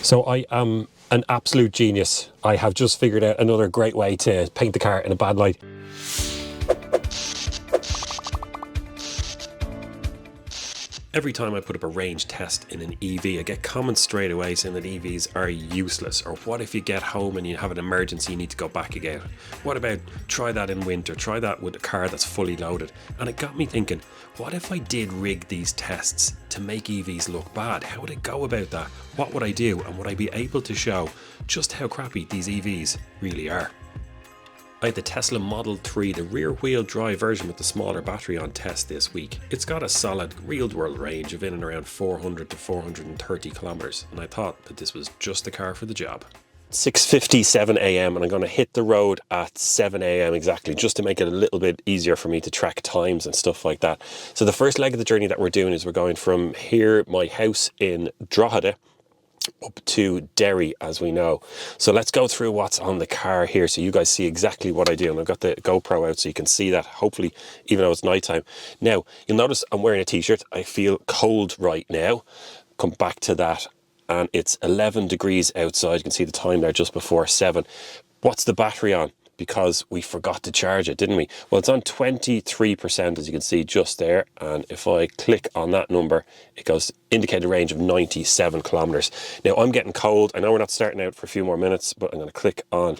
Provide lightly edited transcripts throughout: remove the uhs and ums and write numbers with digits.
So I am an absolute genius. I have just figured out another great way to paint the car in a bad light. Every time I put up a range test in an EV, I get comments straight away saying that EVs are useless. Or what if you get home and you have an emergency, you need to go back again? What about try that in winter, try that with a car that's fully loaded? And it got me thinking, what if I did rig these tests to make EVs look bad? How would I go about that? What would I do? And would I be able to show just how crappy these EVs really are? I had the Tesla Model 3, the rear-wheel drive version with the smaller battery, on test this week. It's got a solid real-world range of in and around 400 to 430 kilometers, and I thought that this was just the car for the job. 6:57 a.m. and I'm going to hit the road at 7 a.m. exactly, just to make it a little bit easier for me to track times and stuff like that. So the first leg of the journey that we're doing is we're going from here, my house in Drogheda, up to Derry, as we know. So let's go through what's on the car here so you guys see exactly what I do. And I've got the GoPro out so you can see that, hopefully, even though it's nighttime. Now, you'll notice I'm wearing a t-shirt. I feel cold right now. Come back to that. And it's 11 degrees outside. You can see the time there just before 7. What's the battery on? Because we forgot to charge it, didn't we? Well, it's on 23%, as you can see just there. And if I click on that number, it goes to indicate a range of 97 kilometers. Now, I'm getting cold. I know we're not starting out for a few more minutes, but I'm going to click on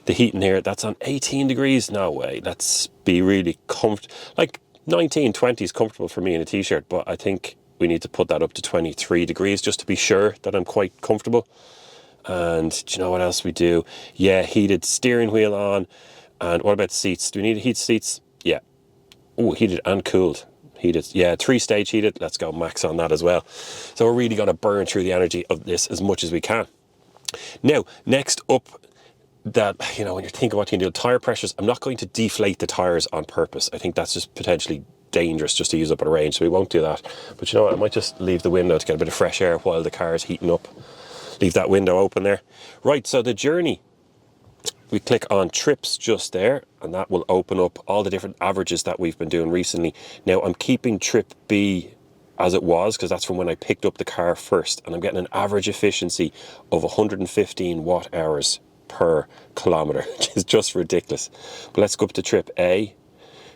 the heating here. That's on 18 degrees. No way. Let's be really comfortable. Like 19, 20 is comfortable for me in a t-shirt, but I think we need to put that up to 23 degrees just to be sure that I'm quite comfortable. And do you know what else we do? Yeah, heated steering wheel on. And what about the seats? Do we need heated seats? Yeah. Oh, heated and cooled. Heated. Yeah, 3-stage heated. Let's go max on that as well. So we're really going to burn through the energy of this as much as we can. Now, next up, that, you know, when you're thinking what you can do, tire pressures, I'm not going to deflate the tires on purpose. I think that's just potentially dangerous just to use up at a range, so we won't do that. But you know what? I might just leave the window to get a bit of fresh air while the car is heating up. Leave that window open there. Right, so the journey, we click on trips just there, and that will open up all the different averages that we've been doing recently. Now, I'm keeping trip B as it was, because that's from when I picked up the car first, and I'm getting an average efficiency of 115 watt hours per kilometer, which is just ridiculous. But let's go up to trip A,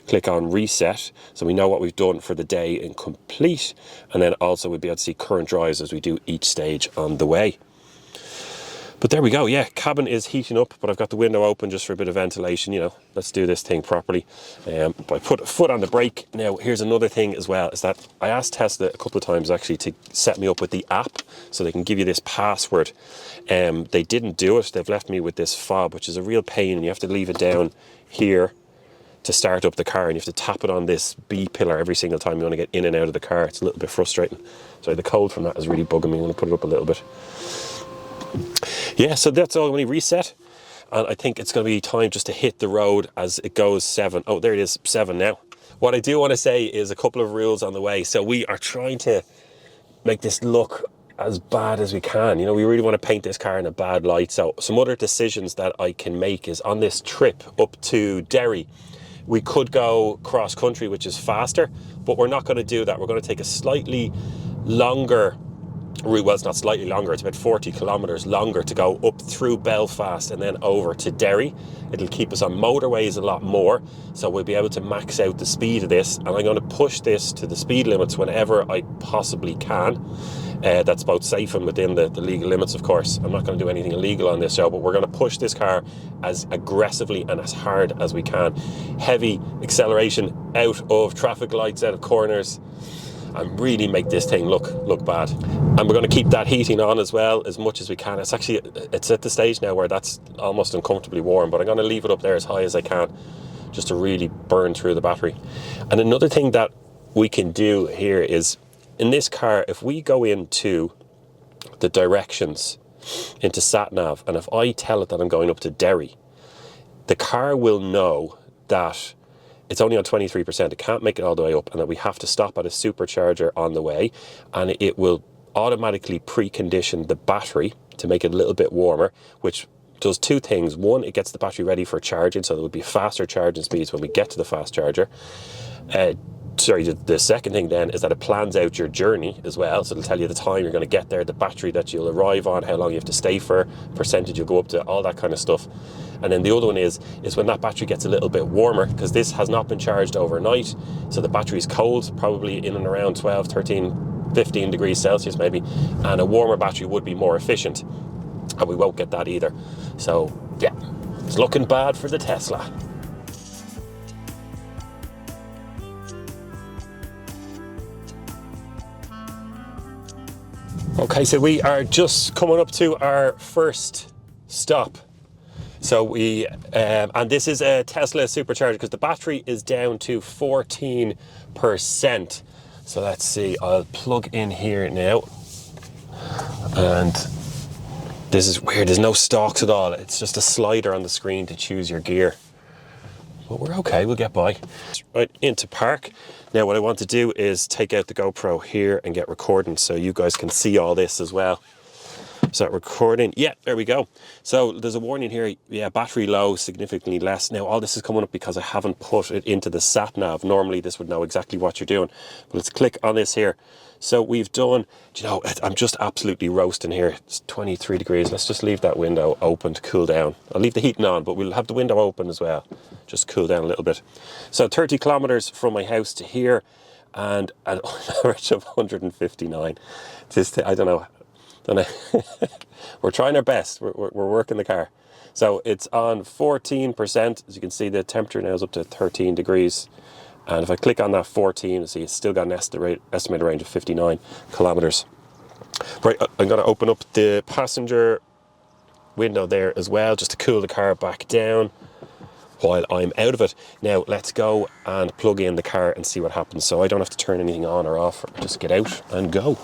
click on reset, so we know what we've done for the day and complete, and then also we'll be able to see current drives as we do each stage on the way. But there we go. Yeah, cabin is heating up, but I've got the window open just for a bit of ventilation. You know, let's do this thing properly. But I put a foot on the brake. Now, here's another thing as well, is that I asked Tesla a couple of times actually to set me up with the app so they can give you this password. They didn't do it. They've left me with this fob, which is a real pain, and you have to leave it down here to start up the car, and you have to tap it on this B pillar every single time you want to get in and out of the car. It's a little bit frustrating. So the code from that is really bugging me. I'm going to put it up a little bit. Yeah, so that's all. When you reset, and I think it's going to be time just to hit the road as it goes 7. Oh, there it is, 7 now. What I do want to say is a couple of rules on the way. So we are trying to make this look as bad as we can. You know, we really want to paint this car in a bad light. So some other decisions that I can make is on this trip up to Derry, we could go cross country, which is faster, but we're not going to do that. We're going to take a slightly longer route. Well, it's not slightly longer, it's about 40 kilometers longer to go up through Belfast and then over to Derry. It'll keep us on motorways a lot more, so we'll be able to max out the speed of this, and I'm going to push this to the speed limits whenever I possibly can. That's both safe and within the legal limits, of course. I'm not going to do anything illegal on this show, but we're going to push this car as aggressively and as hard as we can. Heavy acceleration out of traffic lights, out of corners, and really make this thing look bad. And we're going to keep that heating on as well as much as we can. It's at the stage now where that's almost uncomfortably warm, but I'm going to leave it up there as high as I can just to really burn through the battery. And another thing that we can do here is, in this car, if we go into the directions, into sat-nav, and if I tell it that I'm going up to Derry, the car will know that it's only on 23%, it can't make it all the way up, and that we have to stop at a supercharger on the way, and it will automatically precondition the battery to make it a little bit warmer, which does two things. One, it gets the battery ready for charging, so there will be faster charging speeds when we get to the fast charger. the second thing then is that it plans out your journey as well. So it'll tell you the time you're going to get there, the battery that you'll arrive on, how long you have to stay for, percentage you'll go up to, all that kind of stuff. And then the other one is when that battery gets a little bit warmer, because this has not been charged overnight, so the battery's cold, probably in and around 12, 13, 15 degrees Celsius maybe, and a warmer battery would be more efficient, and we won't get that either. So yeah, it's looking bad for the Tesla. Okay, so we are just coming up to our first stop. So we, and this is a Tesla supercharger because the battery is down to 14%. So let's see, I'll plug in here now. And this is weird, there's no stalks at all. It's just a slider on the screen to choose your gear. But we're okay, we'll get by. Right into park. Now what I want to do is take out the GoPro here and get recording so you guys can see all this as well. Start recording. Yeah, there we go. So there's a warning here. Yeah, battery low, significantly less. Now all this is coming up because I haven't put it into the sat nav. Normally this would know exactly what you're doing. But let's click on this here. So we've done, do you know, I'm just absolutely roasting here. It's 23 degrees. Let's just leave that window open to cool down. I'll leave the heating on, but we'll have the window open as well. Just cool down a little bit. So 30 kilometers from my house to here, and an average of 159. I don't know. We're trying our best. We're working the car. So it's on 14%. As you can see, the temperature now is up to 13 degrees. And if I click on that 14, you see it's still got an estimated range of 59 kilometers. Right, I'm going to open up the passenger window there as well, just to cool the car back down while I'm out of it. Now let's go and plug in the car and see what happens. So I don't have to turn anything on or off, just get out and go.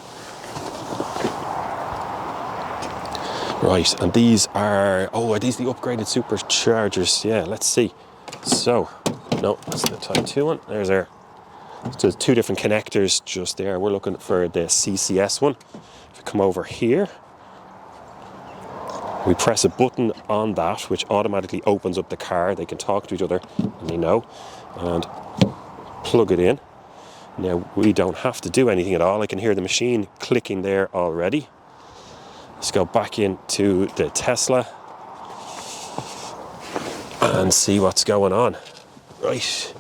Right, and these are these the upgraded superchargers? Yeah, let's see. So, no, that's the Type 2 one. There's our, so there's two different connectors just there. We're looking for the CCS one. If we come over here, we press a button on that, which automatically opens up the car. They can talk to each other, and they know, and plug it in. Now, we don't have to do anything at all. I can hear the machine clicking there already. Let's go back into the Tesla and see what's going on. Right.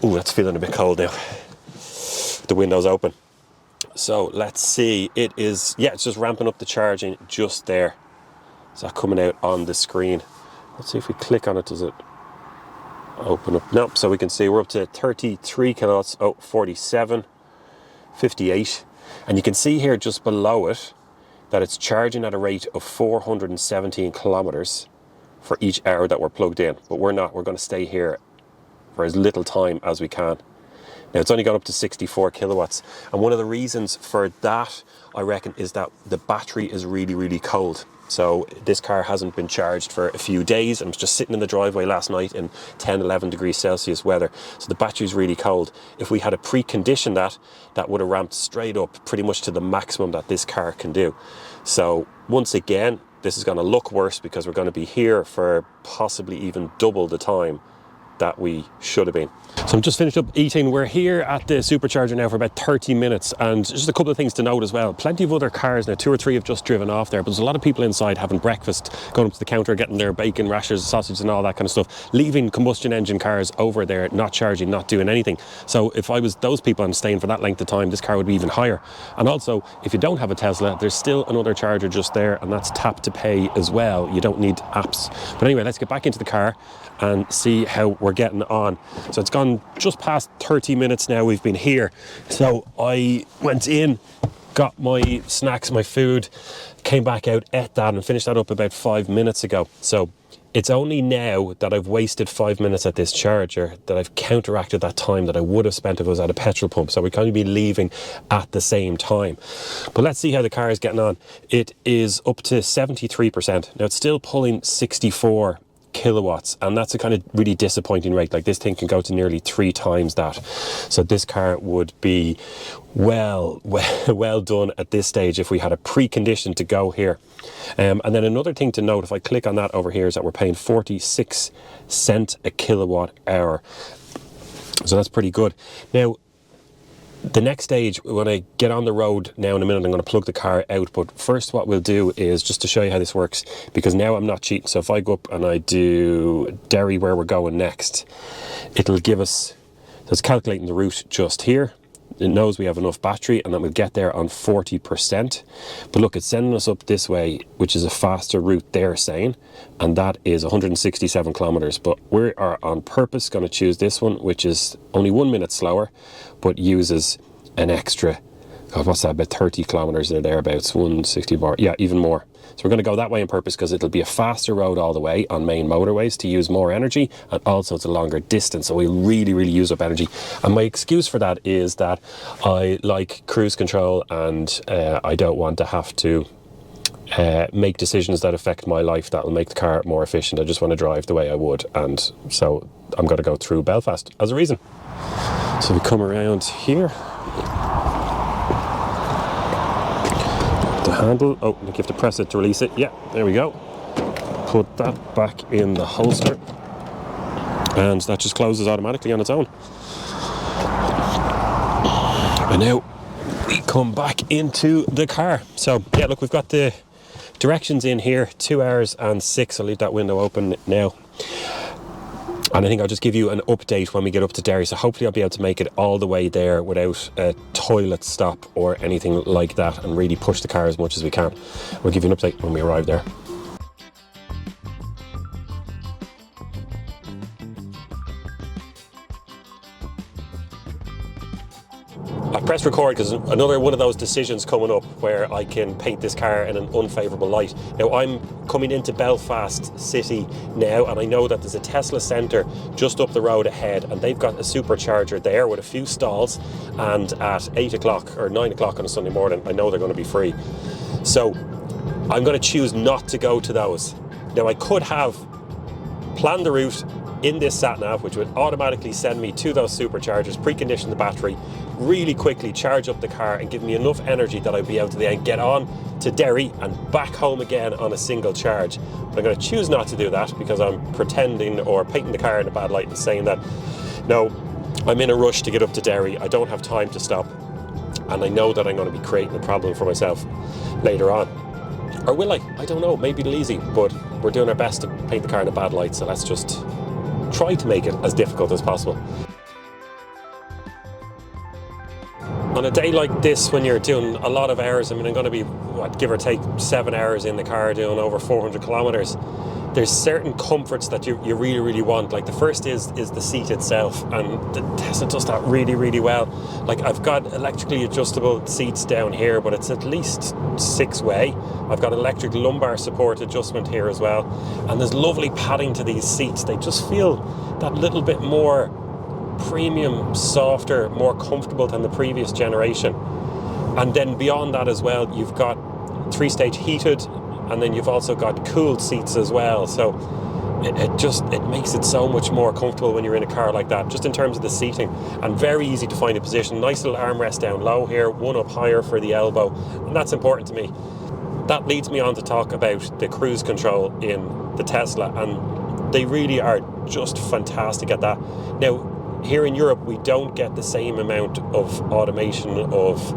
Ooh, that's feeling a bit cold now. The window's open. So let's see. It is, yeah, it's just ramping up the charging just there. Is that coming out on the screen? Let's see if we click on it, does it open up? Nope. So we can see we're up to 33 kilowatts. Oh, 47, 58. And you can see here just below it that it's charging at a rate of 417 kilometers for each hour that we're plugged in. But we're not. We're going to stay here for as little time as we can. Now, it's only gone up to 64 kilowatts. And one of the reasons for that, I reckon, is that the battery is really, really cold. So this car hasn't been charged for a few days. I was just sitting in the driveway last night in 10, 11 degrees Celsius weather. So the battery's really cold. If we had a preconditioned that would have ramped straight up pretty much to the maximum that this car can do. So once again, this is going to look worse because we're going to be here for possibly even double the time that we should have been. So I'm just finished up eating. We're here at the supercharger now for about 30 minutes, and just a couple of things to note as well. Plenty of other cars now, 2 or 3 have just driven off there, but there's a lot of people inside having breakfast, going up to the counter, getting their bacon rashers, sausage and all that kind of stuff, leaving combustion engine cars over there, not charging, not doing anything. So if I was those people and staying for that length of time, this car would be even higher. And also, if you don't have a Tesla, there's still another charger just there, and that's tap to pay as well. You don't need apps. But anyway, let's get back into the car and see how we're getting on. So it's gone just past 30 minutes now we've been here. So I went in, got my snacks, my food, came back out, ate that and finished that up about 5 minutes ago. So it's only now that I've wasted 5 minutes at this charger that I've counteracted that time that I would have spent if I was at a petrol pump. So we can't be leaving at the same time. But let's see how the car is getting on. It is up to 73%. Now it's still pulling 64 kilowatts, and that's a kind of really disappointing rate. Like, this thing can go to nearly 3 times that. So this car would be well done at this stage if we had a precondition to go here. And then another thing to note, if I click on that over here, is that we're paying 46 cents a kilowatt hour. So that's pretty good. Now, the next stage, when I get on the road now in a minute, I'm going to plug the car out. But first what we'll do is just to show you how this works, because now I'm not cheating. So if I go up and I do Derry, where we're going next, it'll give us, so it's calculating the route just here. It knows we have enough battery and that we'll get there on 40%. But look, it's sending us up this way, which is a faster route they're saying, and that is 167 kilometers. But we are on purpose going to choose this one, which is only 1 minute slower, but uses an extra, God, what's that, about 30 kilometers or thereabouts, 160 bar, yeah, even more. So we're going to go that way on purpose because it'll be a faster road all the way on main motorways to use more energy, and also it's a longer distance, so we'll really, really use up energy. And my excuse for that is that I like cruise control, and I don't want to have to make decisions that affect my life that will make the car more efficient. I just want to drive the way I would, and so I'm going to go through Belfast as a reason. So we come around here. The handle, oh, you have to press it to release it. Yeah, there we go. Put that back in the holster, and that just closes automatically on its own. And now we come back into the car. So yeah, look, we've got the directions in here, 2 hours and 6. I'll leave that window open now. And I think I'll just give you an update when we get up to Derry. So hopefully I'll be able to make it all the way there without a toilet stop or anything like that, and really push the car as much as we can. We'll give you an update when we arrive there. I pressed record because another one of those decisions coming up where I can paint this car in an unfavourable light. Now, I'm coming into Belfast city now, and I know that there's a Tesla centre just up the road ahead, and they've got a supercharger there with a few stalls, and at 8 o'clock or 9 o'clock on a Sunday morning, I know they're going to be free. So I'm going to choose not to go to those. Now, I could have planned the route in this sat-nav, which would automatically send me to those superchargers, precondition the battery, really quickly charge up the car and give me enough energy that I'd be able to then get on to Derry and back home again on a single charge. But I'm going to choose not to do that because I'm pretending or painting the car in a bad light and saying that, no, I'm in a rush to get up to Derry, I don't have time to stop, and I know that I'm going to be creating a problem for myself later on. Or will I? I don't know, maybe it'll easy, but we're doing our best to paint the car in a bad light, so let's just try to make it as difficult as possible. On a day like this, when you're doing a lot of hours, I mean, I'm going to be, give or take 7 hours in the car doing over 400 kilometers. There's certain comforts that you really, really want. Like the first is the seat itself, and the Tesla does that really, really well. Like I've got electrically adjustable seats down here, but it's at least 6-way. I've got electric lumbar support adjustment here as well. And there's lovely padding to these seats. They just feel that little bit more premium, softer, more comfortable than the previous generation. And then beyond that as well, you've got 3-stage heated, and then you've also got cooled seats as well. So it makes it so much more comfortable when you're in a car like that, just in terms of the seating, and very easy to find a position. Nice little armrest down low here, one up higher for the elbow, and that's important to me. That leads me on to talk about the cruise control in the Tesla, and they really are just fantastic at that. Now, here in Europe, we don't get the same amount of automation of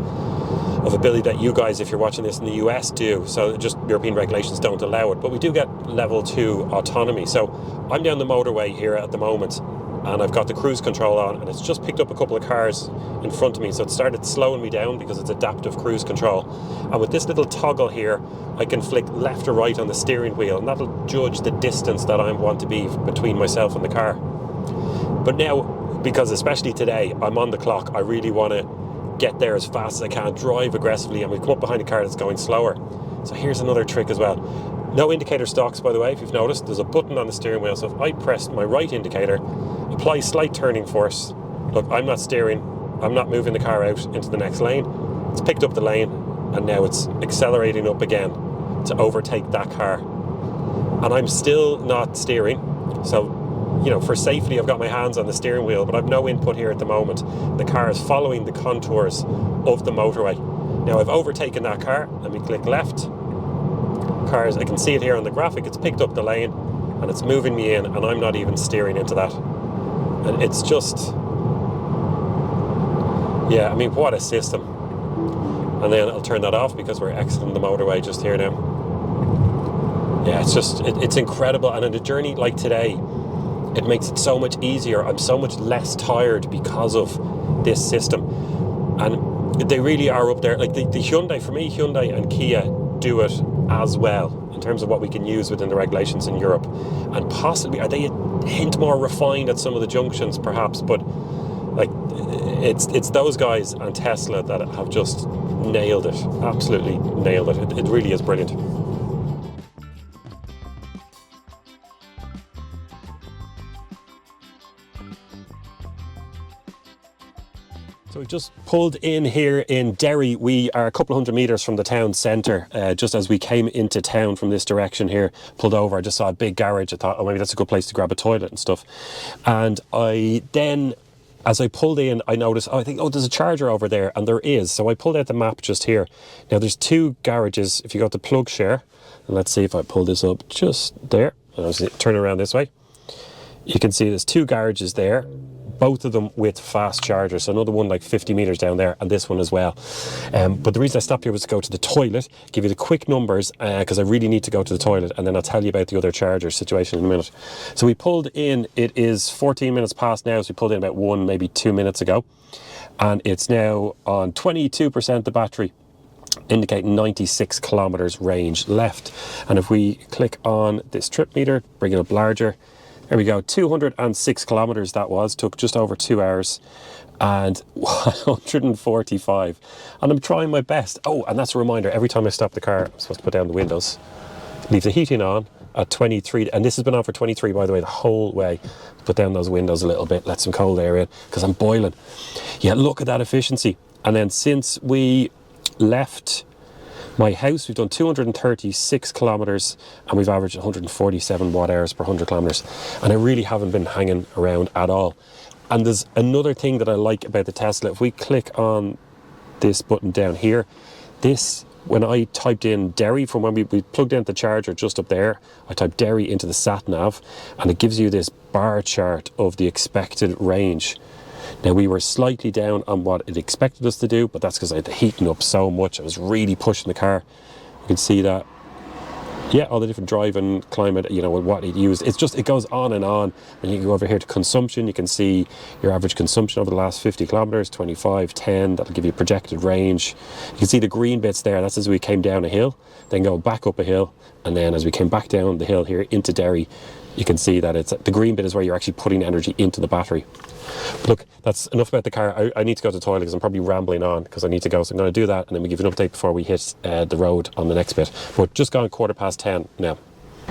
ability that you guys, if you're watching this in the US, do. So just European regulations don't allow it. But we do get level 2 autonomy. So I'm down the motorway here at the moment, and I've got the cruise control on, and it's just picked up a couple of cars in front of me. So it started slowing me down because it's adaptive cruise control. And with this little toggle here, I can flick left or right on the steering wheel, and that'll judge the distance that I want to be between myself and the car. But now, because especially today, I'm on the clock, I really want to get there as fast as I can, drive aggressively, and we come up behind a car that's going slower. So here's another trick as well. No indicator stalks, by the way, if you've noticed. There's a button on the steering wheel, so if I press my right indicator, apply slight turning force. Look, I'm not steering, I'm not moving the car out into the next lane. It's picked up the lane, and now it's accelerating up again to overtake that car. And I'm still not steering, so you know, for safety, I've got my hands on the steering wheel, but I've no input here at the moment. The car is following the contours of the motorway. Now I've overtaken that car. Let me click left. Cars, I can see it here on the graphic. It's picked up the lane and it's moving me in, and I'm not even steering into that. And it's just Yeah, I mean, what a system. And then I'll turn that off because we're exiting the motorway just here now. Yeah, it's incredible. And on a journey like today, it makes it so much easier. I'm so much less tired because of this system. And they really are up there. Like the Hyundai, for me, Hyundai and Kia do it as well in terms of what we can use within the regulations in Europe. And possibly, are they a hint more refined at some of the junctions, perhaps? But like, it's those guys and Tesla that have just nailed it. Absolutely nailed it. It really is brilliant. So we just pulled in here in Derry. We are a couple of hundred metres from the town centre. Just as we came into town from this direction here, pulled over, I just saw a big garage. I thought, oh, maybe that's a good place to grab a toilet and stuff. And I then, as I pulled in, I noticed, I think, there's a charger over there, and there is. So I pulled out the map just here. Now there's two garages. If you go to plug share, and let's see if I pull this up just there, and I'll turn around this way. You can see there's two garages there, both of them with fast chargers. So another one like 50 metres down there, and this one as well. But the reason I stopped here was to go to the toilet, give you the quick numbers, because I really need to go to the toilet, and then I'll tell you about the other charger situation in a minute. So we pulled in, it is 14 minutes past now, so we pulled in about 1, maybe 2 minutes ago, and it's now on 22% the battery, indicating 96 kilometres range left. And if we click on this trip meter, bring it up larger, there we go, 206 kilometres that was, took just over 2 hours and 145. And I'm trying my best. Oh, and that's a reminder, every time I stop the car, I'm supposed to put down the windows, leave the heating on at 23, and this has been on for 23, by the way, the whole way. Put down those windows a little bit, let some cold air in, because I'm boiling. Yeah, look at that efficiency. And then since we left my house, we've done 236 kilometres and we've averaged 147 watt hours per 100 kilometres. And I really haven't been hanging around at all. And there's another thing that I like about the Tesla. If we click on this button down here, this, when I typed in Derry, from when we plugged in the charger just up there, I typed Derry into the sat nav, and it gives you this bar chart of the expected range. Now, we were slightly down on what it expected us to do, but that's because I had the heating up so much. I was really pushing the car. You can see that. Yeah, all the different driving climate, you know, what it used. It's just, it goes on. And you can go over here to consumption. You can see your average consumption over the last 50 kilometres, 25, 10. That'll give you projected range. You can see the green bits there. That's as we came down a hill, then go back up a hill. And then as we came back down the hill here into Derry, you can see that it's the green bit is where you're actually putting energy into the battery. But look, that's enough about the car. I need to go to the toilet because I'm probably rambling on because I need to go. So I'm going to do that, and then we give you an update before we hit the road on the next bit. But just gone 10:15 now.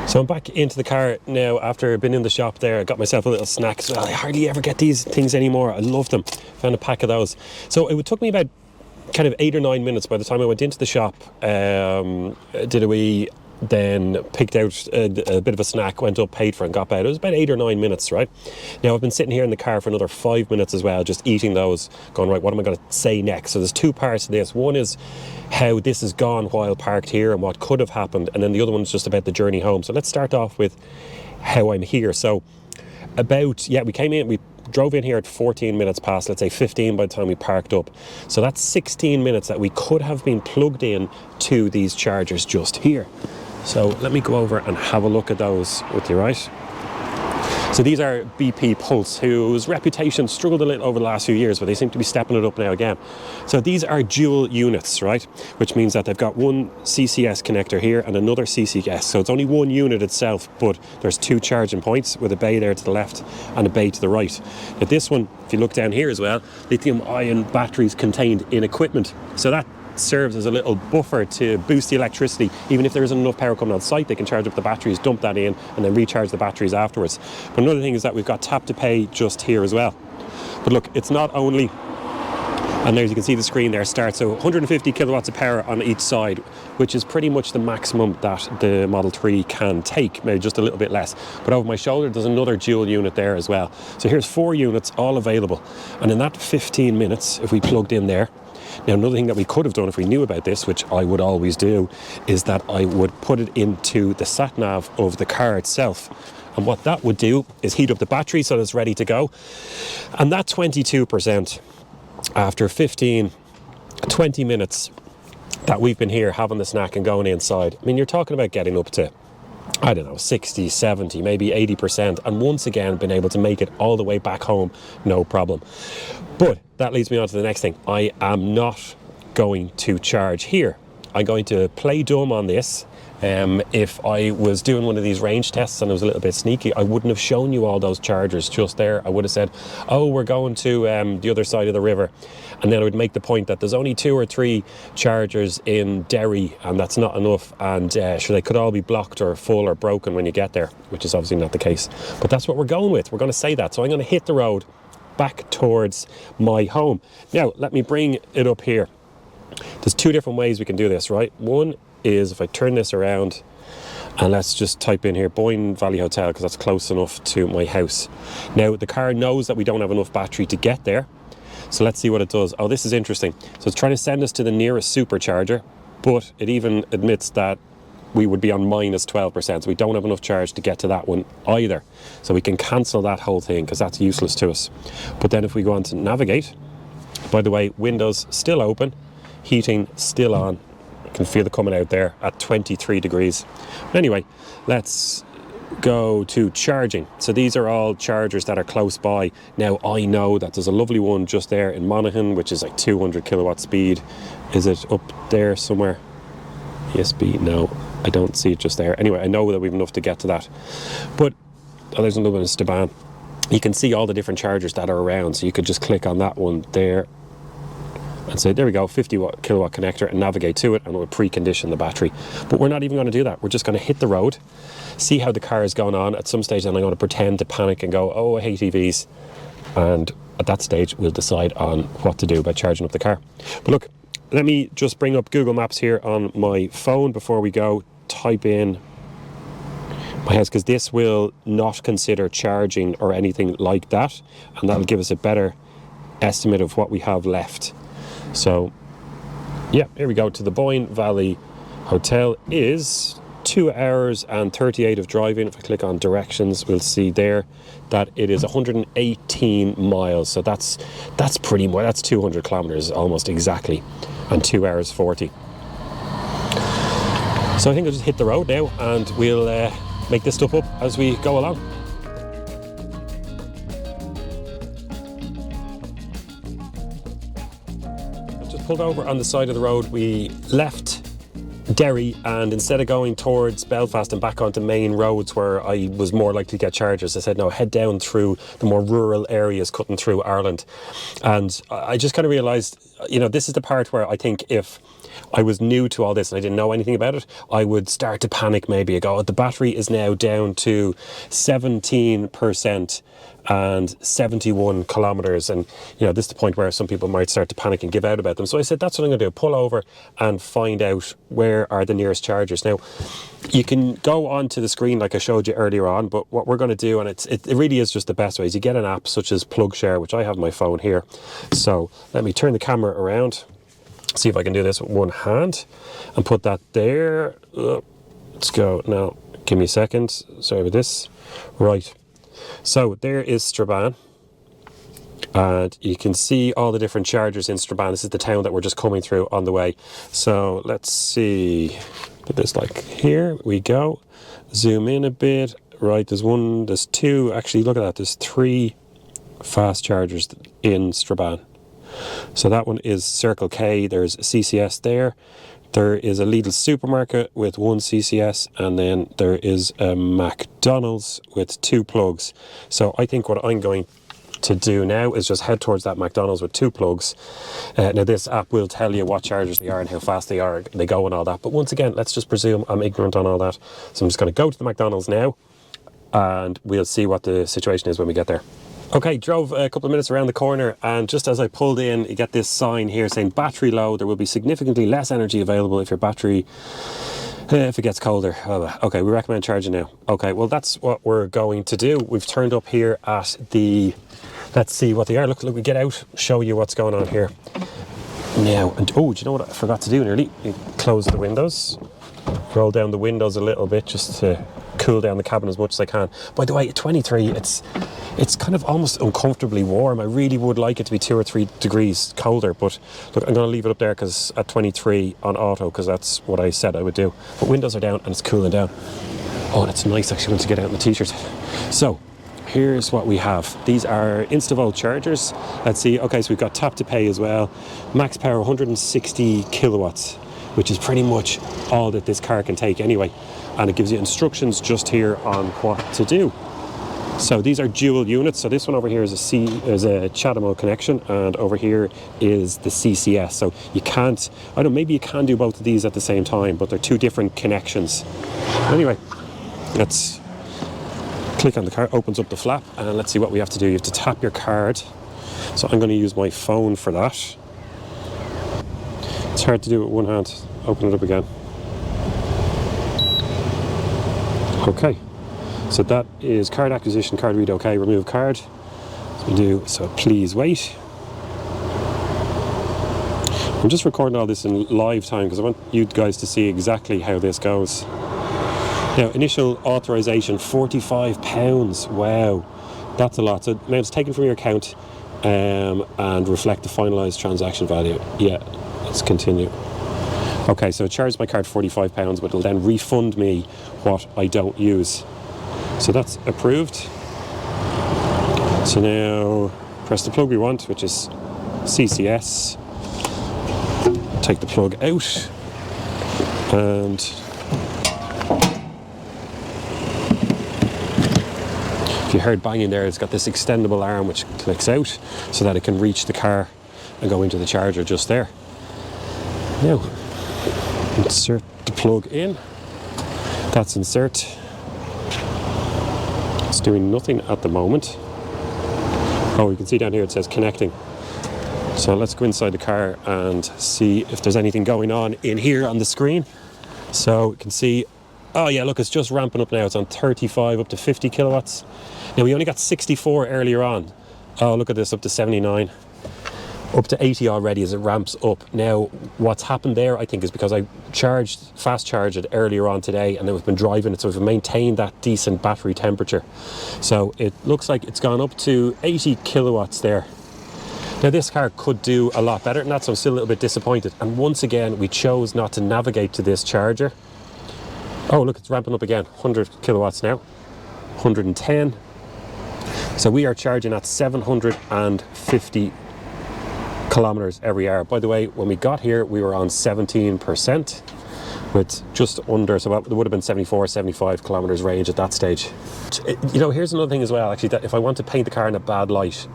So I'm back into the car now after being in the shop there. I got myself a little snack. So I hardly ever get these things anymore. I love them. Found a pack of those. So it took me about kind of 8 or 9 minutes by the time I went into the shop. Did a wee, then picked out a bit of a snack, went up, paid for it, and got back. It was about 8 or 9 minutes, right? Now, I've been sitting here in the car for another 5 minutes as well, just eating those, going, right, what am I going to say next? So there's two parts to this. One is how this has gone while parked here and what could have happened, and then the other one's just about the journey home. So let's start off with how I'm here. So we came in, we drove in here at 14 minutes past, let's say 15 by the time we parked up. So that's 16 minutes that we could have been plugged in to these chargers just here. So let me go over and have a look at those with you, right? So these are BP Pulse, whose reputation struggled a little over the last few years, but they seem to be stepping it up now again. So these are dual units, right? Which means that they've got one CCS connector here and another CCS. So it's only one unit itself, but there's two charging points with a bay there to the left and a bay to the right. Now this one, if you look down here as well, lithium-ion batteries contained in equipment. So that serves as a little buffer to boost the electricity. Even if there isn't enough power coming on site, they can charge up the batteries, dump that in, and then recharge the batteries afterwards. But another thing is that we've got tap to pay just here as well. But look, it's not only, and there you can see the screen there starts, so 150 kilowatts of power on each side, which is pretty much the maximum that the Model 3 can take, maybe just a little bit less. But over my shoulder, there's another dual unit there as well. So here's 4 units all available. And in that 15 minutes, if we plugged in there, now, another thing that we could have done if we knew about this, which I would always do, is that I would put it into the sat-nav of the car itself. And what that would do is heat up the battery so that it's ready to go. And that 22%, after 15, 20 minutes that we've been here having the snack and going inside, I mean, you're talking about getting up to, I don't know, 60, 70, maybe 80%, and once again been able to make it all the way back home, no problem. But that leads me on to the next thing. I am not going to charge here. I'm going to play dumb on this. If I was doing one of these range tests and I was a little bit sneaky, I wouldn't have shown you all those chargers just there. I would have said, oh, we're going to the other side of the river. And then I would make the point that there's only 2 or 3 chargers in Derry, and that's not enough. And sure, they could all be blocked or full or broken when you get there, which is obviously not the case. But that's what we're going with. We're going to say that. So I'm going to hit the road back towards my home. Now, let me bring it up here. There's 2 different ways we can do this, right? One is if I turn this around and let's just type in here Boyne Valley Hotel, because that's close enough to my house. Now the car knows that we don't have enough battery to get there, so let's see what it does. Oh, this is interesting. So it's trying to send us to the nearest supercharger, but it even admits that we would be on minus 12%, so we don't have enough charge to get to that one either. So we can cancel that whole thing because that's useless to us. But then if we go on to navigate, by the way, windows still open, heating still on. Can feel it coming out there at 23 degrees. Anyway, let's go to charging. So these are all chargers that are close by. Now I know that there's a lovely one just there in Monaghan, which is like 200 kilowatt speed. Is it up there somewhere? ESB, no, I don't see it just there. Anyway, I know that we've enough to get to that. But there's another one in Staban. You can see all the different chargers that are around. So you could just click on that one there and say, there we go, 50 kilowatt connector, and navigate to it, and it will precondition the battery. But we're not even going to do that. We're just going to hit the road, see how the car is going on. At some stage, then I'm going to pretend to panic and go, oh, I hate EVs. And at that stage, we'll decide on what to do by charging up the car. But look, let me just bring up Google Maps here on my phone before we go. Type in my house, because this will not consider charging or anything like that. And that'll give us a better estimate of what we have left. So, yeah, here we go. To the Boyne Valley Hotel is 2 hours and 38 of driving. If I click on directions, we'll see there that it is 118 miles. So that's pretty much, that's 200 kilometers almost exactly, and 2 hours 40. So I think I'll just hit the road now and we'll make this stuff up as we go along. Pulled over on the side of the road. We left Derry, and instead of going towards Belfast and back onto main roads where I was more likely to get chargers, I said no, head down through the more rural areas cutting through Ireland. And I just kind of realised, you know, this is the part where I think if I was new to all this and I didn't know anything about it, I would start to panic maybe. I go, oh, the battery is now down to 17% and 71 kilometers, and you know, this is the point where some people might start to panic and give out about them. So I said, that's what I'm going to do, pull over and find out where are the nearest chargers. Now you can go onto the screen like I showed you earlier on, but what we're going to do, and it really is just the best way, is you get an app such as PlugShare, which I have on my phone here. So let me turn the camera around, see if I can do this with one hand and put that there. Let's go now, give me a second, sorry about this. Right, so there is Strabane, and you can see all the different chargers in Strabane. This is the town that we're just coming through on the way. So let's see, put this like here we go, zoom in a bit. Right, there's 2, actually look at that, there's 3 fast chargers in Strabane. So that one is Circle K, there's CCS there. There is a Lidl supermarket with 1 CCS, and then there is a McDonald's with 2 plugs. So I think what I'm going to do now is just head towards that McDonald's with 2 plugs. Now this app will tell you what chargers they are and how fast they go and all that. But once again, let's just presume I'm ignorant on all that. So I'm just going to go to the McDonald's now, and we'll see what the situation is when we get there. Okay, drove a couple of minutes around the corner, and just as I pulled in, you get this sign here saying battery low. There will be significantly less energy available if your battery, if it gets colder. Okay, we recommend charging now. Okay, well that's what we're going to do. We've turned up here at the, let's see what they are. Look, we get out, show you what's going on here. Now, and oh, do you know what I forgot to do nearly? You close the windows, roll down the windows a little bit just to cool down the cabin as much as I can. By the way, at 23, it's kind of almost uncomfortably warm. I really would like it to be 2 or 3 degrees colder, but look, I'm going to leave it up there because at 23 on auto, because that's what I said I would do. But windows are down and it's cooling down. Oh, that's nice actually once you get out in the t-shirt. So here's what we have. These are Instavolt chargers. Let's see. Okay, so we've got tap to pay as well. Max power 160 kilowatts, which is pretty much all that this car can take anyway. And it gives you instructions just here on what to do. So these are dual units. So this one over here is a CHAdeMO connection, and over here is the CCS. So you can't, I don't know, maybe you can do both of these at the same time, but they're 2 different connections. Anyway, let's click on the card, opens up the flap, and let's see what we have to do. You have to tap your card. So I'm going to use my phone for that. It's hard to do with one hand. Open it up again. Okay. So that is card acquisition, card read okay, remove card. So we do, so please wait. I'm just recording all this in live time because I want you guys to see exactly how this goes. Now, initial authorization, £45. Wow, that's a lot. So now it's taken from your account and reflect the finalised transaction value. Yeah, let's continue. Okay, so it charged my card £45, but it'll then refund me what I don't use. So that's approved. So now press the plug we want, which is CCS. Take the plug out, and if you heard banging there, it's got this extendable arm which clicks out so that it can reach the car and go into the charger just there. Now, insert the plug in. That's insert. It's doing nothing at the moment. Oh, you can see down here it says connecting. So let's go inside the car and see if there's anything going on in here on the screen. So you can see, oh yeah, look, it's just ramping up now. It's on 35 up to 50 kilowatts. Now we only got 64 earlier on. Oh, look at this, up to 79. Up to 80 already as it ramps up. Now, what's happened there, I think, is because I fast charged it earlier on today, and then we've been driving it, so we've maintained that decent battery temperature. So it looks like it's gone up to 80 kilowatts there. Now, this car could do a lot better than that, so I'm still a little bit disappointed. And once again, we chose not to navigate to this charger. Oh, look, it's ramping up again. 100 kilowatts now. 110. So we are charging at 750 kilometers every hour. By the way, when we got here, we were on 17% with just under, so there would have been 74, 75 kilometers range at that stage. You know, here's another thing as well, actually, that if I want to paint the car in a bad light,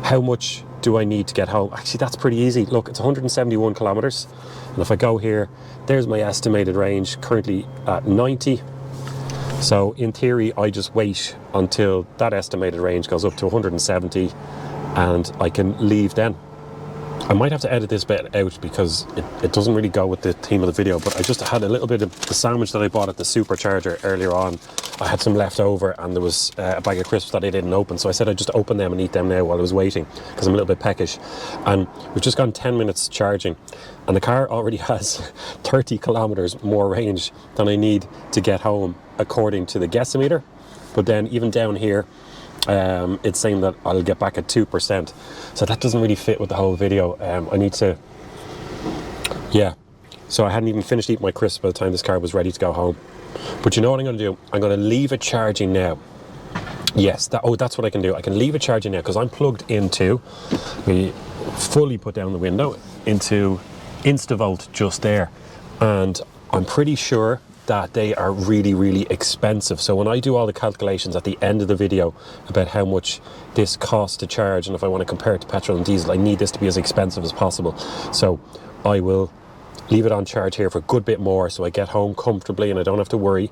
how much do I need to get home? Actually, that's pretty easy. Look, it's 171 kilometers. And if I go here, there's my estimated range, currently at 90. So in theory, I just wait until that estimated range goes up to 170 and I can leave then. I might have to edit this bit out because it doesn't really go with the theme of the video, but I just had a little bit of the sandwich that I bought at the supercharger earlier on. I had some left over and there was a bag of crisps that I didn't open, so I said I'd just open them and eat them now while I was waiting because I'm a little bit peckish. And we've just gone 10 minutes charging and the car already has 30 kilometers more range than I need to get home according to the guessometer. But then even down here, it's saying that I'll get back at 2%. So that doesn't really fit with the whole video. I need to, yeah. So I hadn't even finished eating my crisps by the time this car was ready to go home. But you know what I'm going to do? I'm going to leave it charging now. Yes, that's what I can do. I can leave it charging now because I'm plugged into, we fully put down the window, into Instavolt just there. And I'm pretty sure that they are really, really expensive. So when I do all the calculations at the end of the video about how much this costs to charge, and if I want to compare it to petrol and diesel, I need this to be as expensive as possible. So I will leave it on charge here for a good bit more so I get home comfortably and I don't have to worry.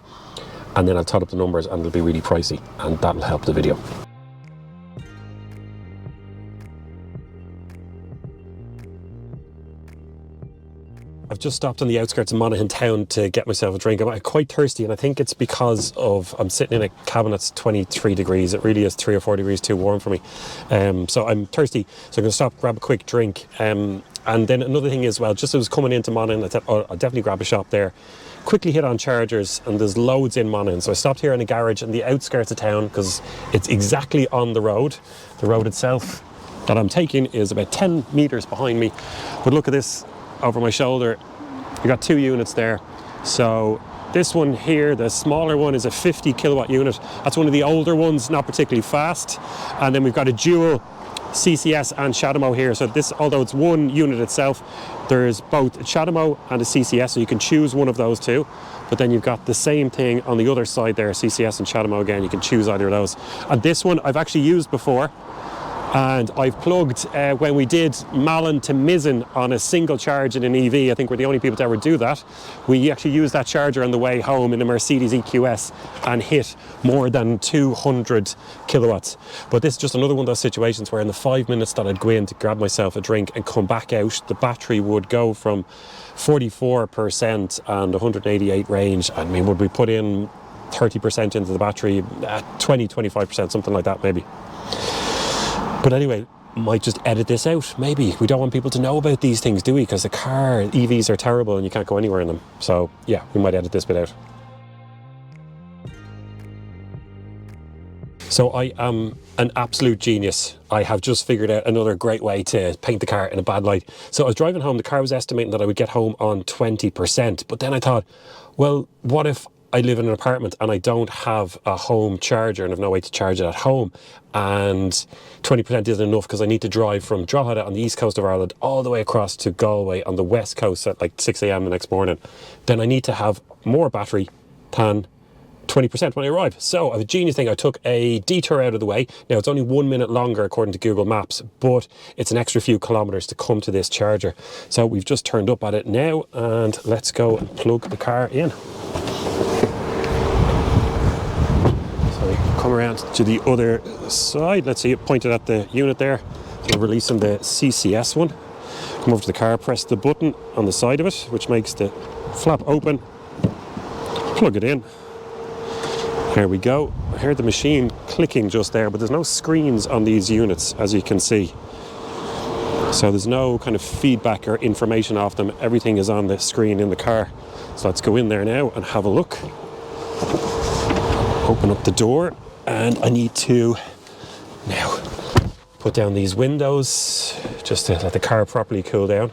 And then I'll tot up the numbers and it'll be really pricey, and that'll help the video. I've just stopped on the outskirts of Monaghan town to get myself a drink. I'm quite thirsty, and I think it's because of I'm sitting in a cabin that's 23 degrees. It really is 3 or 4 degrees too warm for me. So I'm thirsty, so I'm going to stop, grab a quick drink. And then another thing as well, just as I was coming into Monaghan, I thought, oh, I'll definitely grab a shop there. quickly hit on chargers, and there's loads in Monaghan. So I stopped here in a garage in the outskirts of town because it's exactly on the road. The road itself that I'm taking is about 10 meters behind me. But look at this over my shoulder. We got 2 units there. So this one here, the smaller one, is a 50 kilowatt unit. That's one of the older ones, not particularly fast. And then we've got a dual CCS and CHAdeMO here. So this, although it's one unit itself, there's both a CHAdeMO and a CCS, so you can choose one of those two. But then you've got the same thing on the other side there, CCS and CHAdeMO again. You can choose either of those. And this one I've actually used before. And I've plugged, when we did Malin to Mizen on a single charge in an EV, I think we're the only people to ever do that. We actually used that charger on the way home in a Mercedes EQS and hit more than 200 kilowatts. But this is just another one of those situations where in the 5 minutes that I'd go in to grab myself a drink and come back out, the battery would go from 44% and 188 range. I mean, would we put in 30% into the battery, 20, 25%, something like that maybe. But anyway, might just edit this out, maybe. We don't want people to know about these things, do we? Because EVs are terrible and you can't go anywhere in them. So yeah, we might edit this bit out. So I am an absolute genius. I have just figured out another great way to paint the car in a bad light. So I was driving home, the car was estimating that I would get home on 20%. But then I thought, well, what if I live in an apartment and I don't have a home charger and have no way to charge it at home, and 20% isn't enough because I need to drive from Drogheda on the east coast of Ireland all the way across to Galway on the west coast at like 6 a.m. the next morning. Then I need to have more battery than 20% when I arrive. So I have a genius thing. I took a detour out of the way. Now it's only 1 minute longer according to Google Maps, but it's an extra few kilometers to come to this charger. So we've just turned up at it now, and let's go and plug the car in. Come around to the other side. Let's see it pointed at the unit there. We're releasing the CCS one. Come over to the car, press the button on the side of it, which makes the flap open. Plug it in. Here we go. I heard the machine clicking just there, but there's no screens on these units, as you can see. So there's no kind of feedback or information off them. Everything is on the screen in the car. So let's go in there now and have a look. Open up the door, and I need to now put down these windows just to let the car properly cool down.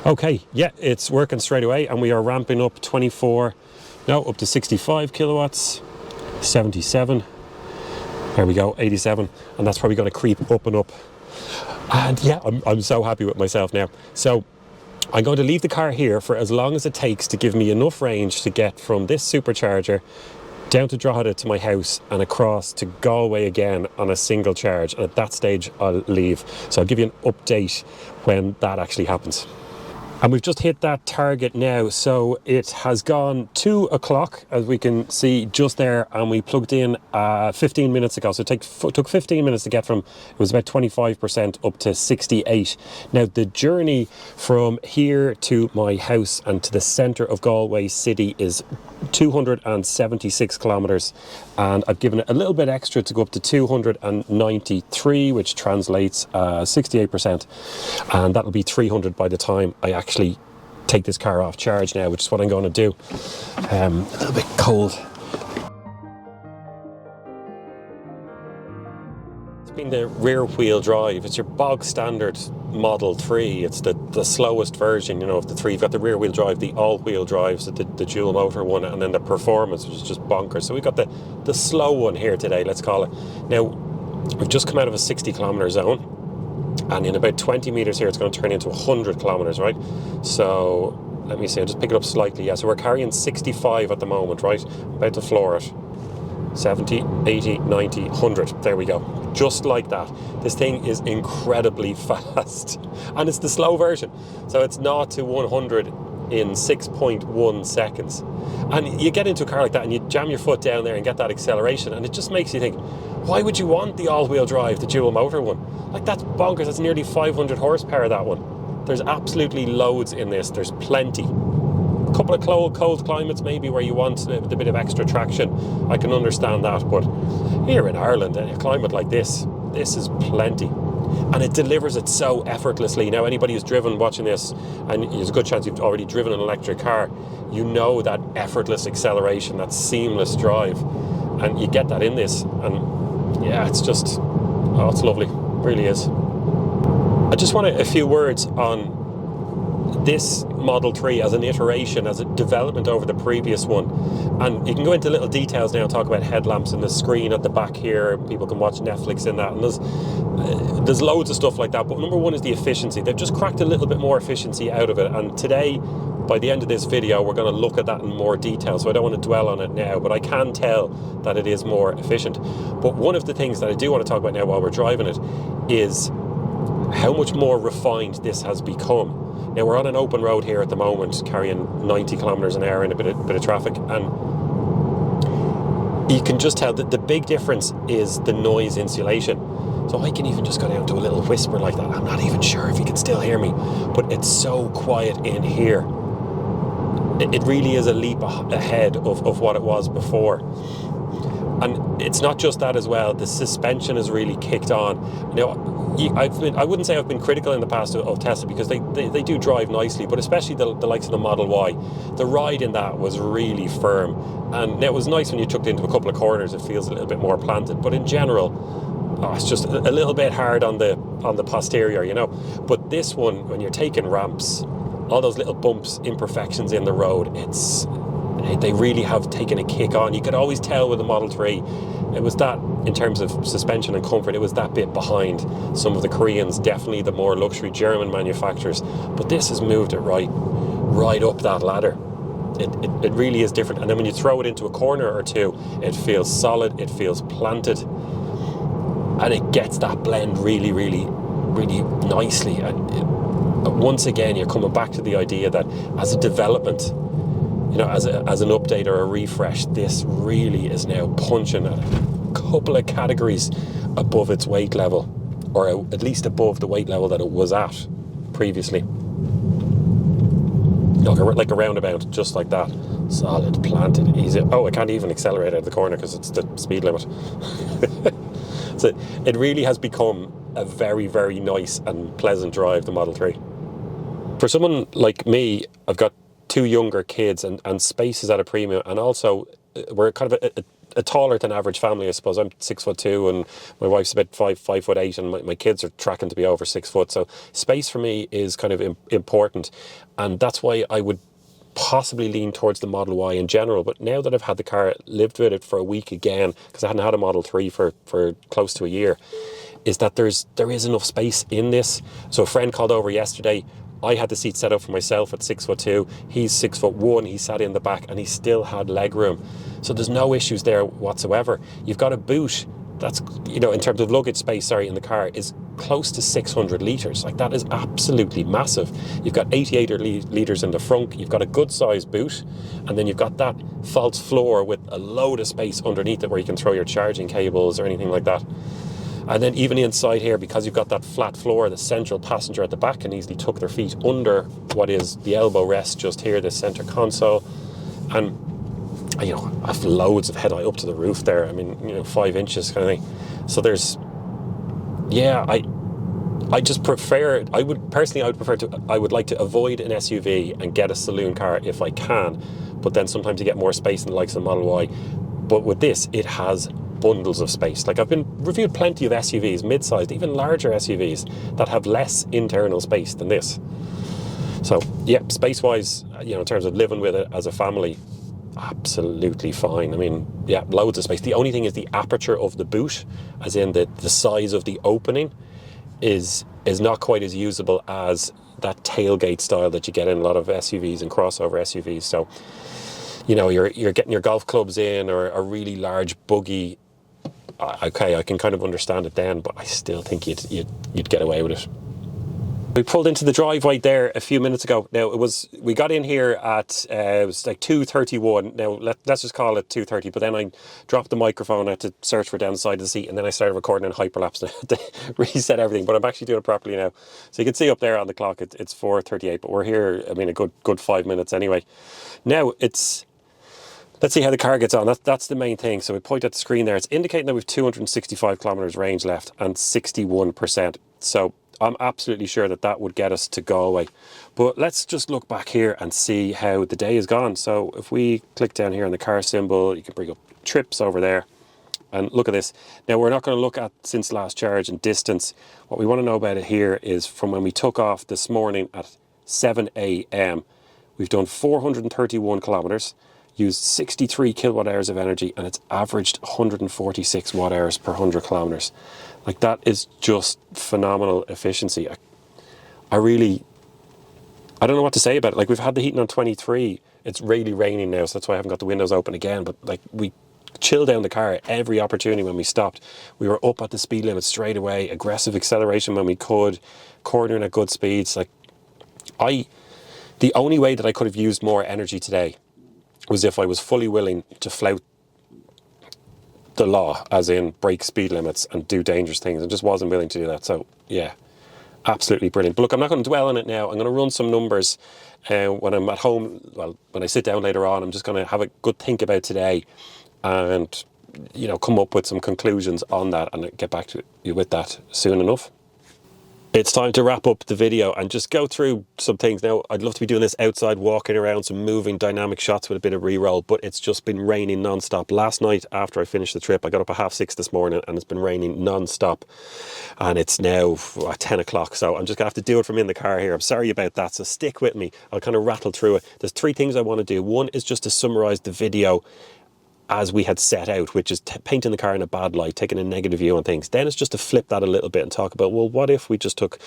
Okay, yeah, it's working straight away, and we are ramping up up to 65 kilowatts, 77, there we go, 87, and that's probably going to creep up and up. And yeah, I'm so happy with myself now. So I'm going to leave the car here for as long as it takes to give me enough range to get from this supercharger down to Drogheda to my house and across to Galway again on a single charge. And at that stage, I'll leave. So I'll give you an update when that actually happens. And we've just hit that target now. So it has gone 2 o'clock, as we can see just there, and we plugged in 15 minutes ago. So it took 15 minutes to get from, it was about 25% up to 68. Now the journey from here to my house and to the centre of Galway city is 276 kilometres, and I've given it a little bit extra to go up to 293, which translates 68%, and that'll be 300 by the time I actually take this car off charge now, which is what I'm going to do. A little bit cold. It's been the rear wheel drive. It's your bog standard Model 3. It's the slowest version, of the three. You've got the rear wheel drive, the all-wheel drive, so the dual motor one, and then the performance, which is just bonkers. So we've got the slow one here today, let's call it. Now, we've just come out of a 60 kilometre zone, and in about 20 metres here, it's going to turn into 100 kilometres, right? So let me see, I'll just pick it up slightly. Yeah, so we're carrying 65 at the moment, right? About to floor it. 70, 80, 90, 100. There we go. Just like that. This thing is incredibly fast. And it's the slow version. So it's 0 to 100 in 6.1 seconds. And you get into a car like that and you jam your foot down there and get that acceleration, and it just makes you think, why would you want the all-wheel drive, the dual motor one? Like, that's bonkers. That's nearly 500 horsepower, that one. There's absolutely loads in this. There's plenty. A couple of cold climates maybe where you want a bit of extra traction, I can understand that, but here in Ireland, a climate like this is plenty. And it delivers it so effortlessly. Now, anybody who's driven watching this, and there's a good chance you've already driven an electric car, you know that effortless acceleration, that seamless drive, and you get that in this. And yeah, it's just, oh, it's lovely, it really is. I just wanted a few words on this Model 3 as an iteration, as a development over the previous one. And you can go into little details now, talk about headlamps and the screen at the back here. People can watch Netflix in that, and there's loads of stuff like that. But number one is the efficiency. They've just cracked a little bit more efficiency out of it, and today, by the end of this video, we're going to look at that in more detail, so I don't want to dwell on it now, but I can tell that it is more efficient. But one of the things that I do want to talk about now while we're driving it is how much more refined this has become. Now, we're on an open road here at the moment, carrying 90 kilometers an hour in a bit of traffic, and you can just tell that the big difference is the noise insulation. So I can even just go down to a little whisper like that. I'm not even sure if you can still hear me, but it's so quiet in here. It really is a leap ahead of what it was before. And it's not just that as well, the suspension has really kicked on. Now, I wouldn't say I've been critical in the past of Tesla, because they do drive nicely, but especially the likes of the Model Y, the ride in that was really firm. And it was nice when you chucked into a couple of corners, it feels a little bit more planted. But in general, it's just a little bit hard on the posterior, you know. But this one, when you're taking ramps, all those little bumps, imperfections in the road, they really have taken a kick on. You could always tell with the Model 3, it was that, in terms of suspension and comfort, it was that bit behind some of the Koreans, definitely the more luxury German manufacturers. But this has moved it right up that ladder. It really is different. And then when you throw it into a corner or two, it feels solid, it feels planted, and it gets that blend really, really, really nicely. And once again, you're coming back to the idea that as a development, you know, as an update or a refresh, this really is now punching at a couple of categories above its weight level, or at least above the weight level that it was at previously. Like a roundabout, just like that. Solid, planted, easy. Oh, I can't even accelerate out of the corner because it's the speed limit. So it really has become a very, very nice and pleasant drive, the Model 3. For someone like me, I've got two younger kids, and space is at a premium, and also we're kind of a taller than average family, I suppose. I'm 6'2", and my wife's about 5'8", and my kids are tracking to be over 6 foot. So space for me is kind of important, and that's why I would possibly lean towards the Model Y in general. But now that I've had the car, lived with it for a week again, because I hadn't had a Model 3 for close to a year, is that there is enough space in this. So a friend called over yesterday. I had the seat set up for myself at 6'2". He's 6'1". He sat in the back and he still had leg room. So there's no issues there whatsoever. You've got a boot that's, you know, in terms of luggage space, in the car, is close to 600 litres. Like, that is absolutely massive. You've got 88 litres in the front. You've got a good sized boot. And then you've got that false floor with a load of space underneath it where you can throw your charging cables or anything like that. And then even inside here, because you've got that flat floor, the central passenger at the back can easily tuck their feet under what is the elbow rest just here, the centre console. And, you know, I have loads of headlight up to the roof there. I mean, you know, 5 inches kind of thing. So there's, yeah, I just prefer, I would like to avoid an SUV and get a saloon car if I can. But then sometimes you get more space in the likes of the Model Y. But with this, it has bundles of space. Like, I've been reviewed plenty of SUVs, mid-sized, even larger SUVs that have less internal space than this. So yeah, space-wise, you know, in terms of living with it as a family, absolutely fine. I mean, yeah, loads of space. The only thing is the aperture of the boot, as in the size of the opening, is not quite as usable as that tailgate style that you get in a lot of SUVs and crossover SUVs. So, you know, you're getting your golf clubs in, or a really large buggy. Okay, I can kind of understand it then, but I still think you'd get away with it. We pulled into the driveway there a few minutes ago. Now, we got in here at it was like 2:31. Now let's just call it 2:30. But then I dropped the microphone. I had to search for down the side of the seat, and then I started recording in hyperlapse. And I had to reset everything. But I'm actually doing it properly now. So you can see up there on the clock, it's 4:38. But we're here, I mean, a good 5 minutes anyway. Now Let's see how the car gets on. That's the main thing. So we point at the screen there. It's indicating that we've 265 kilometers range left and 61%. So I'm absolutely sure that that would get us to Galway. But let's just look back here and see how the day has gone. So if we click down here on the car symbol, you can bring up trips over there. And look at this. Now, we're not going to look at since last charge and distance. What we want to know about it here is from when we took off this morning at 7 a.m. We've done 431 kilometers, used 63 kilowatt hours of energy, and it's averaged 146 watt hours per 100 kilometers. Like, that is just phenomenal efficiency. I don't know what to say about it. Like, we've had the heating on 23. It's really raining now, so that's why I haven't got the windows open again. But like, we chill down the car at every opportunity when we stopped. We were up at the speed limit straight away, aggressive acceleration when we could, cornering at good speeds. Like, the only way that I could have used more energy today was if I was fully willing to flout the law, as in break speed limits and do dangerous things, and just wasn't willing to do that. So yeah, absolutely brilliant. But look, I'm not going to dwell on it now. I'm going to run some numbers when I'm at home. Well, when I sit down later on, I'm just going to have a good think about today and, you know, come up with some conclusions on that and get back to you with that soon enough. It's time to wrap up the video and just go through some things. Now, I'd love to be doing this outside, walking around, some moving dynamic shots with a bit of re-roll, but it's just been raining non-stop. Last night, after I finished the trip, I got up at 6:30 this morning and it's been raining non-stop. And it's now 10 o'clock, so I'm just going to have to do it from in the car here. I'm sorry about that, so stick with me. I'll kind of rattle through it. There's 3 things I want to do. One is just to summarise the video as we had set out, which is painting the car in a bad light, taking a negative view on things. Then it's just to flip that a little bit and talk about, well, what if we just took,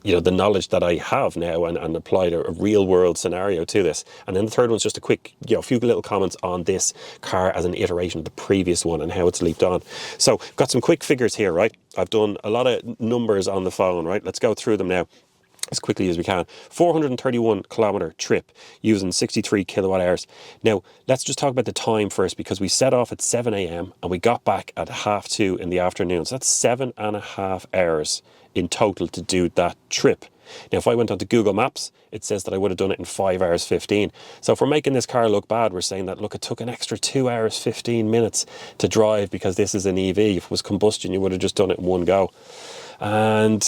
you know, the knowledge that I have now and applied a real world scenario to this. And then the third one's just a quick, you know, few little comments on this car as an iteration of the previous one and how it's leaped on. So got some quick figures here, right? I've done a lot of numbers on the phone, right? Let's go through them now as quickly as we can. 431 kilometer trip using 63 kilowatt hours. Now, let's just talk about the time first, because we set off at 7 a.m. and we got back at 2:30 in the afternoon. So that's 7.5 hours in total to do that trip. Now, if I went onto Google Maps, it says that I would have done it in 5 hours 15. So if we're making this car look bad, we're saying that, look, it took an extra 2 hours 15 minutes to drive because this is an EV. If it was combustion, you would have just done it in one go. And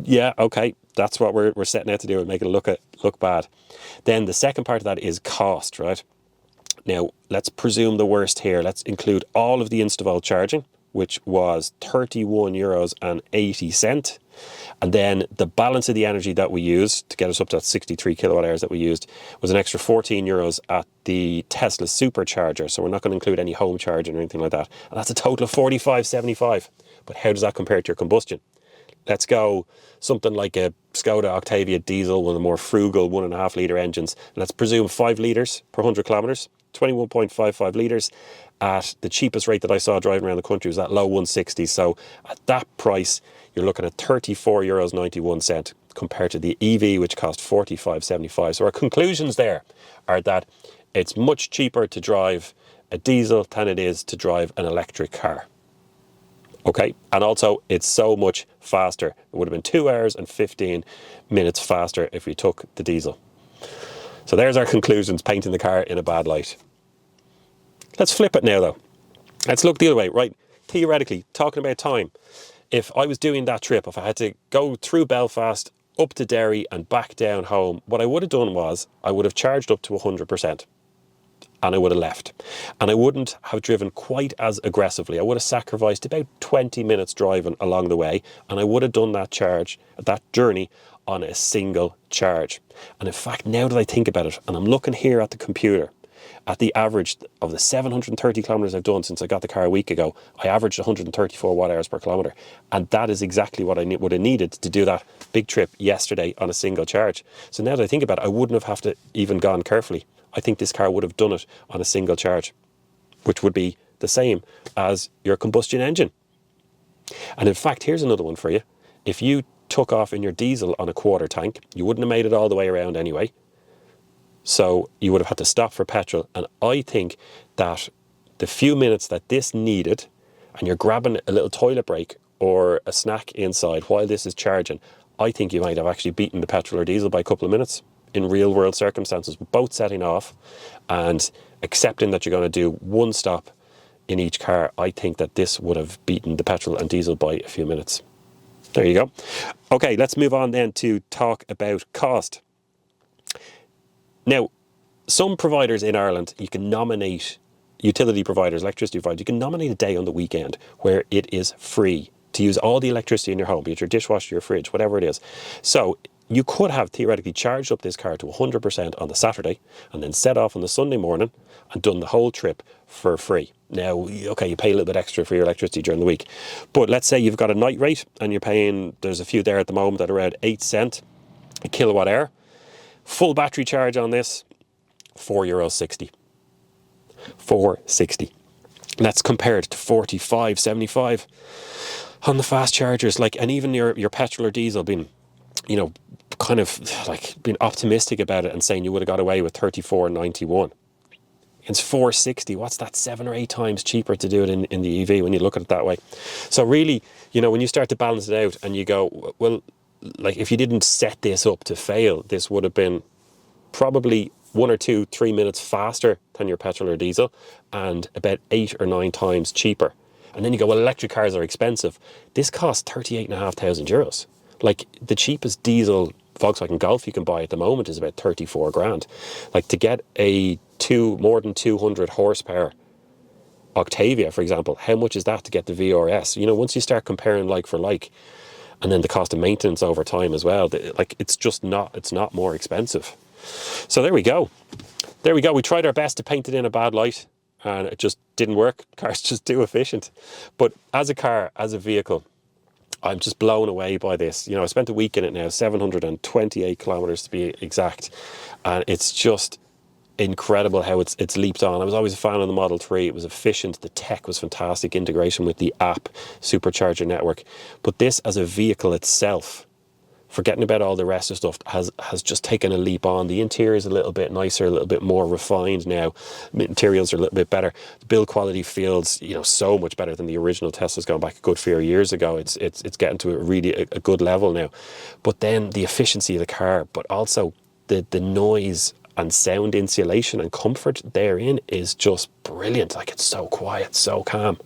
yeah, okay, that's what we're setting out to do, and make it look bad. Then the second part of that is cost, right? Now, let's presume the worst here. Let's include all of the Instavol charging, which was €31.80. And then the balance of the energy that we used to get us up to that 63 kilowatt hours that we used was an extra €14 at the Tesla supercharger. So we're not going to include any home charging or anything like that. And that's a total of €45.75. But how does that compare to your combustion? Let's go something like a Skoda Octavia diesel, one of the more frugal 1.5 litre engines. Let's presume 5 litres per 100 kilometres, 21.55 litres at the cheapest rate that I saw driving around the country was that low 160. So at that price, you're looking at €34.91 compared to the EV, which cost €45.75. So our conclusions there are that it's much cheaper to drive a diesel than it is to drive an electric car. Okay, and also it's so much faster. It would have been 2 hours and 15 minutes faster if we took the diesel. So there's our conclusions, painting the car in a bad light. Let's flip it now though. Let's look the other way, right? Theoretically, talking about time. If I was doing that trip, if I had to go through Belfast, up to Derry and back down home, what I would have done was I would have charged up to 100%. And I would have left. And I wouldn't have driven quite as aggressively. I would have sacrificed about 20 minutes driving along the way, and I would have done that journey on a single charge. And in fact, now that I think about it, and I'm looking here at the computer, at the average of the 730 kilometres I've done since I got the car a week ago, I averaged 134 watt hours per kilometre. And that is exactly what I would have needed to do that big trip yesterday on a single charge. So now that I think about it, I wouldn't have to even gone carefully. I think this car would have done it on a single charge, which would be the same as your combustion engine. And in fact, here's another one for you. If you took off in your diesel on a quarter tank, you wouldn't have made it all the way around anyway. So you would have had to stop for petrol. And I think that the few minutes that this needed, and you're grabbing a little toilet break or a snack inside while this is charging, I think you might have actually beaten the petrol or diesel by a couple of minutes in real world circumstances, both setting off and accepting that you're going to do one stop in each car, I think that this would have beaten the petrol and diesel by a few minutes. There you go. Okay, let's move on then to talk about cost. Now, some providers in Ireland, you can nominate utility providers, electricity providers, you can nominate a day on the weekend where it is free to use all the electricity in your home, be it your dishwasher, your fridge, whatever it is. So you could have theoretically charged up this car to 100% on the Saturday and then set off on the Sunday morning and done the whole trip for free. Now, okay, you pay a little bit extra for your electricity during the week, but let's say you've got a night rate and you're paying, there's a few there at the moment at around 8 cents a kilowatt hour. Full battery charge on this, €4.60. €4.60. That's compared to 45.75 on the fast chargers. Like, and even your petrol or diesel being, you know, kind of like being optimistic about it and saying you would have got away with 34.91. It's 460. What's that? 7 or 8 times cheaper to do it in the EV when you look at it that way. So really, you know, when you start to balance it out and you go, well, like if you didn't set this up to fail, this would have been probably 1 or 2, 3 minutes faster than your petrol or diesel and about 8 or 9 times cheaper. And then you go, well, electric cars are expensive. This costs €38,500. Like the cheapest diesel Volkswagen Golf you can buy at the moment is about 34 grand. Like to get a more than 200 horsepower Octavia, for example, how much is that to get the VRS? You know, once you start comparing like for like, and then the cost of maintenance over time as well, like it's not more expensive. So there we go. There we go. We tried our best to paint it in a bad light and it just didn't work. Car's just too efficient. But as a car, as a vehicle, I'm just blown away by this. You know, I spent a week in it now, 728 kilometers to be exact. And it's just incredible how it's leaped on. I was always a fan of the Model 3. It was efficient. The tech was fantastic. Integration with the app, supercharger network. But this as a vehicle itself, forgetting about all the rest of stuff, has just taken a leap on. The interior is a little bit nicer, a little bit more refined now. Materials are a little bit better. The build quality feels, you know, so much better than the original Teslas going back a good few years ago. It's getting to a good level now. But then the efficiency of the car, but also the noise and sound insulation and comfort therein is just brilliant. Like it's so quiet, so calm.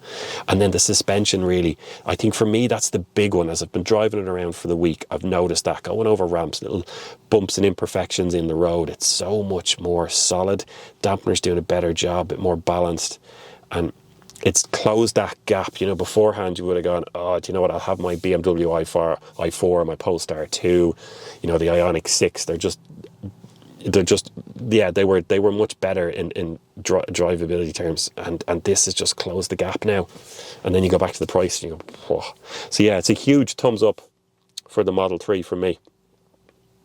And then the suspension really, I think for me, that's the big one. As I've been driving it around for the week, I've noticed that going over ramps, little bumps and imperfections in the road, it's so much more solid. Dampener's doing a better job, a bit more balanced. And it's closed that gap. You know, beforehand you would have gone, oh, do you know what, I'll have my BMW i4, my Polestar 2, you know, the Ioniq 6. They're just they were much better in drivability terms, and this has just closed the gap now. And then you go back to the price and you go, whoa. So yeah, it's a huge thumbs up for the Model 3 from me.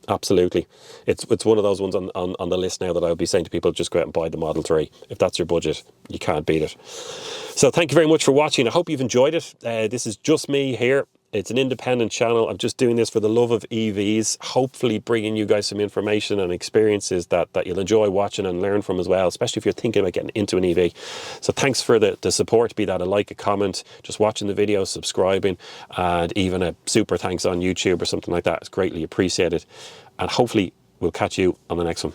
Absolutely. It's one of those ones on the list now that I'll be saying to people, just go out and buy the Model 3. If that's your budget, you can't beat it. So thank you very much for watching. I hope you've enjoyed it. This is just me here. It's an independent channel. I'm just doing this for the love of EVs, hopefully bringing you guys some information and experiences that you'll enjoy watching and learn from as well, especially if you're thinking about getting into an EV. So thanks for the support, be that a like, a comment, just watching the video, subscribing, and even a super thanks on YouTube or something like that. It's greatly appreciated. And hopefully we'll catch you on the next one.